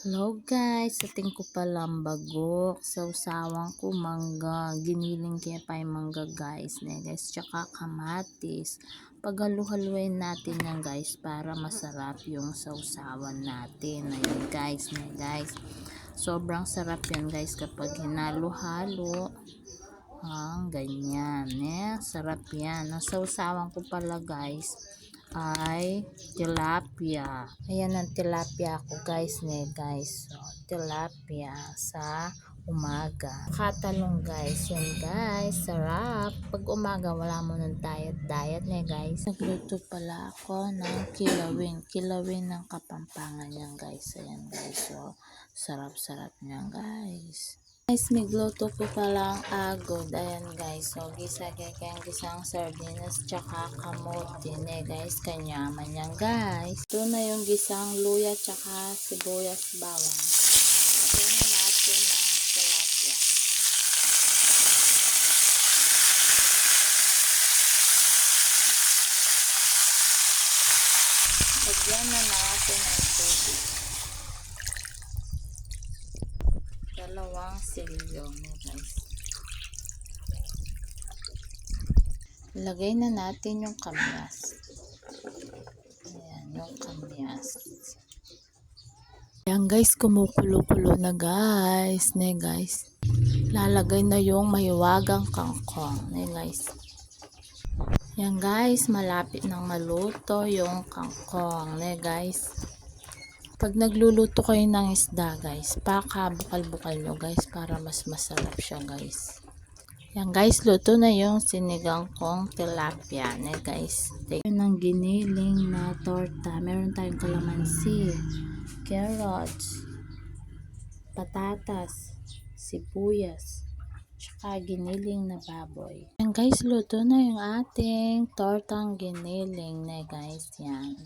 Hello guys, ating ko palang bagok, sawsawan ko mangga, giniling kaya pa yung mangga guys, tsaka kamatis. Paghalu-haluin natin yan guys para masarap yung sawsawan natin. Ayun guys, sobrang sarap yan guys kapag hinalo-halo. Ganyan, sarap yan. Ang sawsawan ko pala guys ay tilapia. Ayan ang tilapia ko guys, so, tilapia sa umaga. Katalong guys, yan guys, sarap. Pag umaga wala mo ng diet guys. Nagluto pala ako ng kilawin ng Kapampangan yan guys. Ayan guys, so sarap niyan guys. Guys, magluto ko palang agod. Ayan guys, so gisang sardinas tsaka kamote guys, kanyaman yan guys. Ito na yung gisang luya tsaka sibuyas bawang. Ito na natin ang tilapia. Lagyan na natin ang tubig. Dalawang silyo guys. Lagay na natin yung kamyas. Ayan, yung kamyas. Ayan guys, kumukulo-kulo na guys. Lalagay na yung mahiwagang kangkong. Guys. Ayan guys, malapit nang maluto yung kangkong. Guys. Pag nagluluto kayo ng isda guys, pakabukal-bukal nyo guys para mas masarap siya guys. Yan guys, luto na yung sinigang kong tilapia guys. Yun ang giniling na torta. Meron tayong kalamansi, carrots, patatas, sibuyas, tsaka giniling na baboy. Yan guys, luto na yung ating tortang giniling guys. Yan.